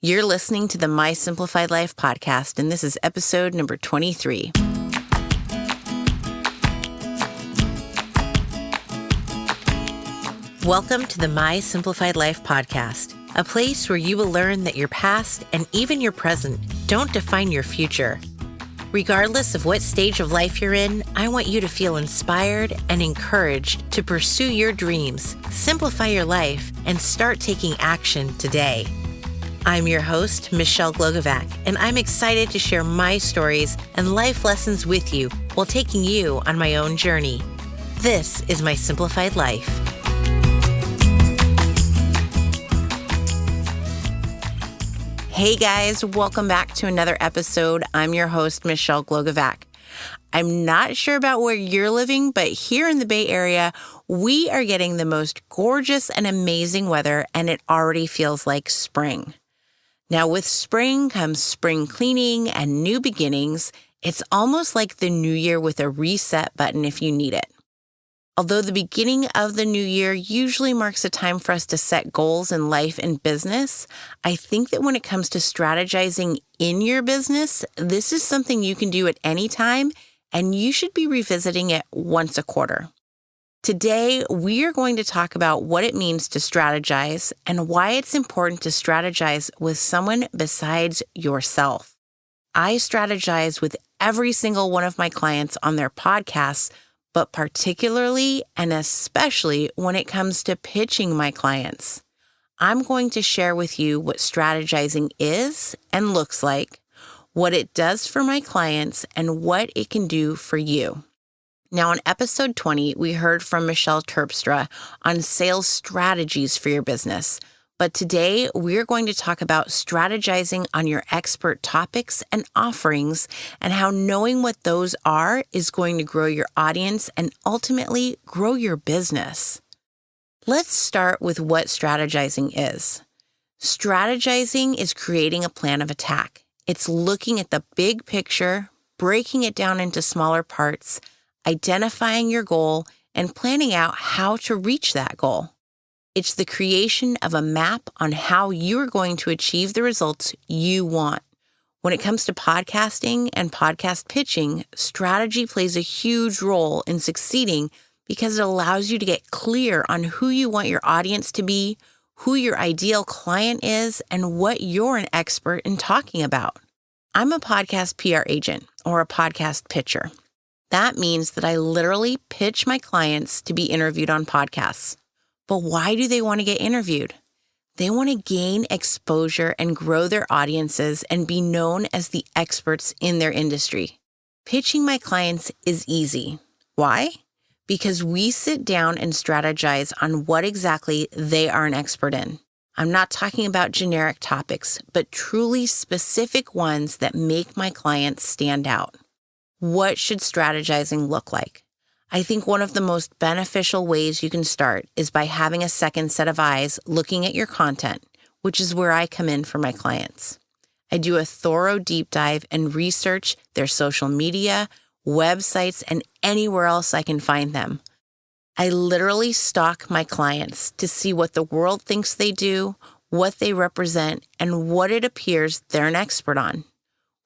You're listening to the My Simplified Life podcast, and this is episode number 23. Welcome to the My Simplified Life podcast, a place where you will learn that your past and even your present don't define your future. Regardless of what stage of life you're in, I want you to feel inspired and encouraged to pursue your dreams, simplify your life, and start taking action today. I'm your host, Michelle Glogovac, and I'm excited to share my stories and life lessons with you while taking you on my own journey. This is My Simplified Life. Hey guys, welcome back to another episode. I'm your host, Michelle Glogovac. I'm not sure about where you're living, but here in the Bay Area, we are getting the most gorgeous and amazing weather, and it already feels like spring. Now, with spring comes spring cleaning and new beginnings. It's almost like the new year with a reset button if you need it. Although the beginning of the new year usually marks a time for us to set goals in life and business, I think that when it comes to strategizing in your business, this is something you can do at any time, and you should be revisiting it once a quarter. Today, we are going to talk about what it means to strategize and why it's important to strategize with someone besides yourself. I strategize with every single one of my clients on their podcasts, but particularly and especially when it comes to pitching my clients. I'm going to share with you what strategizing is and looks like, what it does for my clients, and what it can do for you. Now, in episode 20, we heard from Michelle Terpstra on sales strategies for your business. But today, we're going to talk about strategizing on your expert topics and offerings and how knowing what those are is going to grow your audience and ultimately grow your business. Let's start with what strategizing is. Strategizing is creating a plan of attack. It's looking at the big picture, breaking it down into smaller parts, identifying your goal, and planning out how to reach that goal. It's the creation of a map on how you are going to achieve the results you want. When it comes to podcasting and podcast pitching, strategy plays a huge role in succeeding because it allows you to get clear on who you want your audience to be, who your ideal client is, and what you're an expert in talking about. I'm a podcast PR agent or a podcast pitcher. That means that I literally pitch my clients to be interviewed on podcasts. But why do they want to get interviewed? They want to gain exposure and grow their audiences and be known as the experts in their industry. Pitching my clients is easy. Why? Because we sit down and strategize on what exactly they are an expert in. I'm not talking about generic topics, but truly specific ones that make my clients stand out. What should strategizing look like? I think one of the most beneficial ways you can start is by having a second set of eyes looking at your content, which is where I come in for my clients. I do a thorough deep dive and research their social media, websites, and anywhere else I can find them. I literally stalk my clients to see what the world thinks they do, what they represent, and what it appears they're an expert on.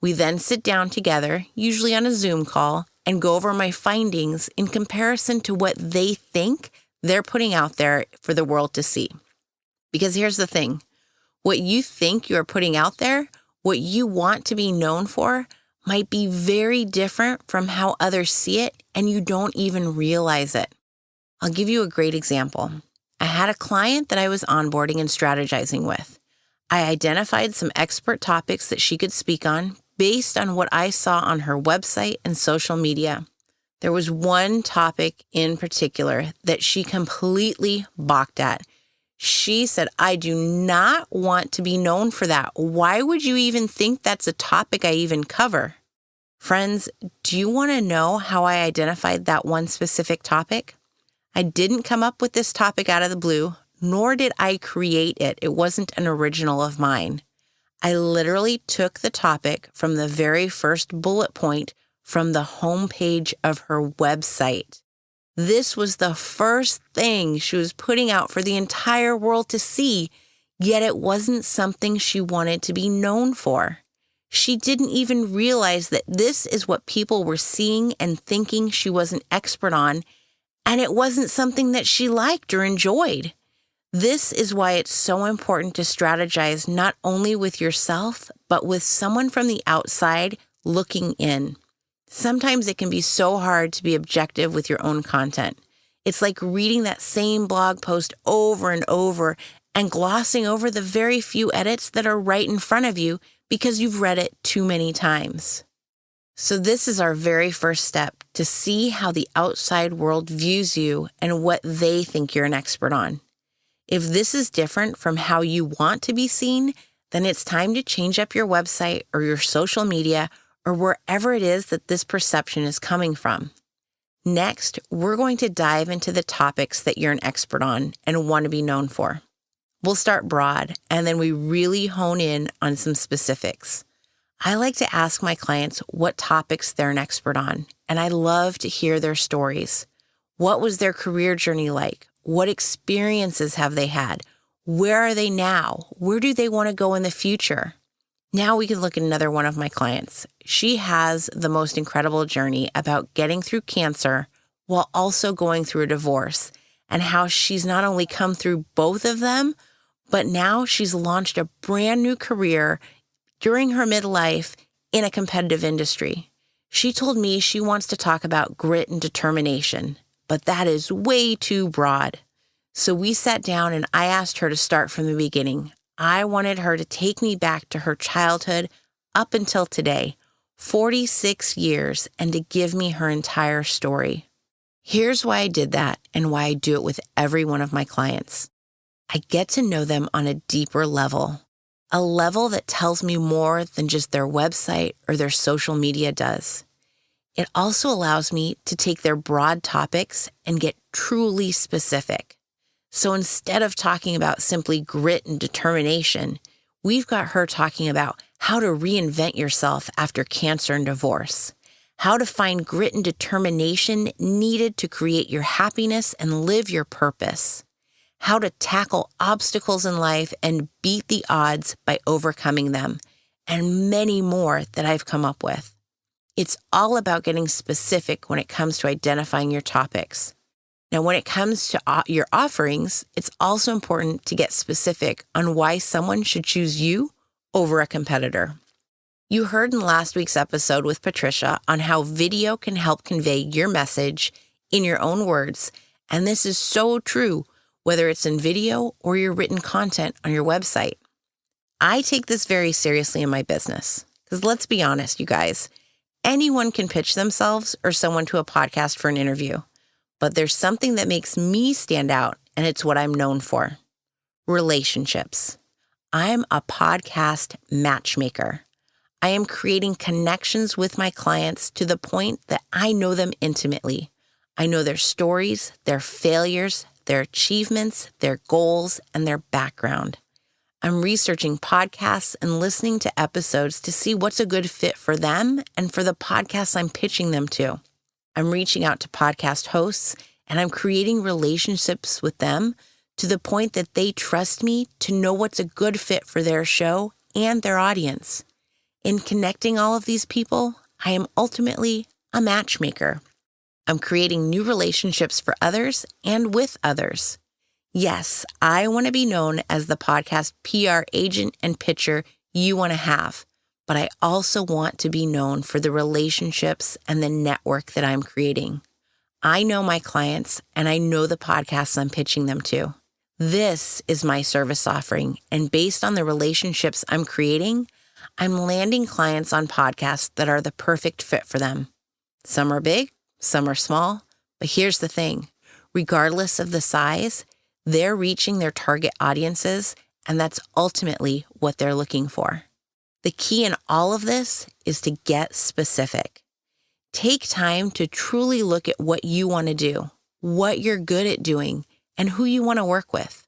We then sit down together, usually on a Zoom call, and go over my findings in comparison to what they think they're putting out there for the world to see. Because here's the thing, what you think you're putting out there, what you want to be known for, might be very different from how others see it, and you don't even realize it. I'll give you a great example. I had a client that I was onboarding and strategizing with. I identified some expert topics that she could speak on based on what I saw on her website and social media. There was one topic in particular that she completely balked at. She said, "I do not want to be known for that. Why would you even think that's a topic I even cover?" Friends, do you want to know how I identified that one specific topic? I didn't come up with this topic out of the blue, nor did I create it. It wasn't an original of mine. I literally took the topic from the very first bullet point from the homepage of her website. This was the first thing she was putting out for the entire world to see, Yet it wasn't something she wanted to be known for. She didn't even realize that this is what people were seeing and thinking she was an expert on, and it wasn't something that she liked or enjoyed. This is why it's so important to strategize not only with yourself, but with someone from the outside looking in. Sometimes it can be so hard to be objective with your own content. It's like reading that same blog post over and over and glossing over the very few edits that are right in front of you because you've read it too many times. So this is our very first step to see how the outside world views you and what they think you're an expert on. If this is different from how you want to be seen, then it's time to change up your website or your social media or wherever it is that this perception is coming from. Next, we're going to dive into the topics that you're an expert on and want to be known for. We'll start broad, and then we really hone in on some specifics. I like to ask my clients what topics they're an expert on, and I love to hear their stories. What was their career journey like? What experiences have they had? Where are they now? Where do they want to go in the future? Now we can look at another one of my clients. She has the most incredible journey about getting through cancer while also going through a divorce, and how she's not only come through both of them, but now she's launched a brand new career during her midlife in a competitive industry. She told me she wants to talk about grit and determination, but that is way too broad. So we sat down and I asked her to start from the beginning. I wanted her to take me back to her childhood up until today, 46 years, and to give me her entire story. Here's why I did that and why I do it with every one of my clients. I get to know them on a deeper level, a level that tells me more than just their website or their social media does. It also allows me to take their broad topics and get truly specific. So instead of talking about simply grit and determination, we've got her talking about how to reinvent yourself after cancer and divorce, how to find grit and determination needed to create your happiness and live your purpose, how to tackle obstacles in life and beat the odds by overcoming them, and many more that I've come up with. It's all about getting specific when it comes to identifying your topics. Now, when it comes to your offerings, it's also important to get specific on why someone should choose you over a competitor. You heard in last week's episode with Patricia on how video can help convey your message in your own words, and this is so true whether it's in video or your written content on your website. I take this very seriously in my business, because let's be honest, you guys, anyone can pitch themselves or someone to a podcast for an interview, but there's something that makes me stand out, and it's what I'm known for: relationships. I'm a podcast matchmaker. I am creating connections with my clients to the point that I know them intimately. I know their stories, their failures, their achievements, their goals, and their background. I'm researching podcasts and listening to episodes to see what's a good fit for them and for the podcasts I'm pitching them to. I'm reaching out to podcast hosts, and I'm creating relationships with them to the point that they trust me to know what's a good fit for their show and their audience. In connecting all of these people, I am ultimately a matchmaker. I'm creating new relationships for others and with others. Yes, I want to be known as the podcast PR agent and pitcher you want to have, but I also want to be known for the relationships and the network that I'm creating. I know my clients and I know the podcasts I'm pitching them to. This is my service offering, and based on the relationships I'm creating, I'm landing clients on podcasts that are the perfect fit for them. Some are big, some are small, but here's the thing. Regardless of the size, they're reaching their target audiences, and that's ultimately what they're looking for. The key in all of this is to get specific. Take time to truly look at what you want to do, what you're good at doing, and who you want to work with.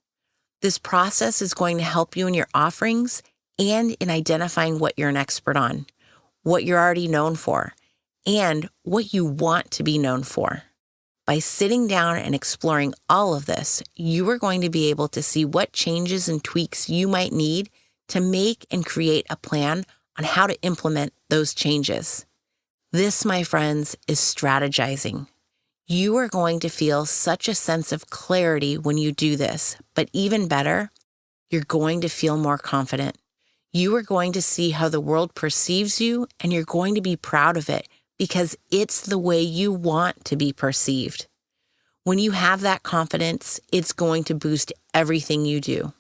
This process is going to help you in your offerings and in identifying what you're an expert on, what you're already known for, and what you want to be known for. By sitting down and exploring all of this, you are going to be able to see what changes and tweaks you might need to make and create a plan on how to implement those changes. This, my friends, is strategizing. You are going to feel such a sense of clarity when you do this, but even better, you're going to feel more confident. You are going to see how the world perceives you, and you're going to be proud of it because it's the way you want to be perceived. When you have that confidence, it's going to boost everything you do.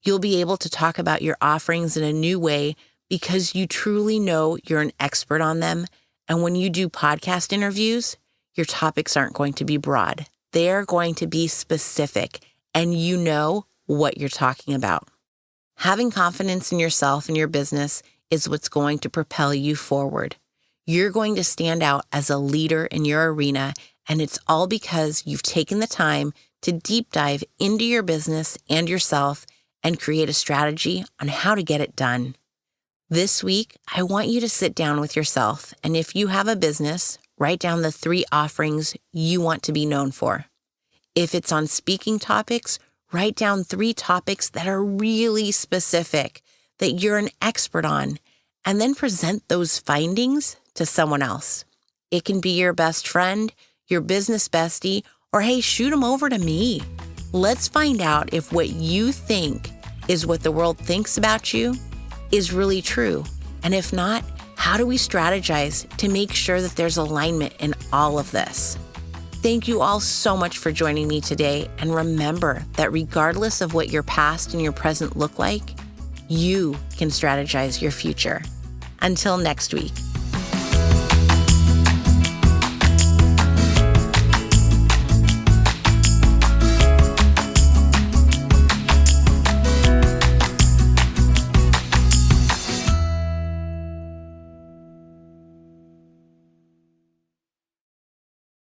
You'll be able to talk about your offerings in a new way because you truly know you're an expert on them. And when you do podcast interviews, your topics aren't going to be broad. They're going to be specific, and you know what you're talking about. Having confidence in yourself and your business is what's going to propel you forward. You're going to stand out as a leader in your arena, and it's all because you've taken the time to deep dive into your business and yourself and create a strategy on how to get it done. This week, I want you to sit down with yourself, and if you have a business, write down the 3 offerings you want to be known for. If it's on speaking topics, write down 3 topics that are really specific, that you're an expert on, and then present those findings to someone else. It can be your best friend, your business bestie, or hey, shoot them over to me. Let's find out if what you think is what the world thinks about you is really true. And if not, how do we strategize to make sure that there's alignment in all of this? Thank you all so much for joining me today. And remember that regardless of what your past and your present look like, you can strategize your future. Until next week.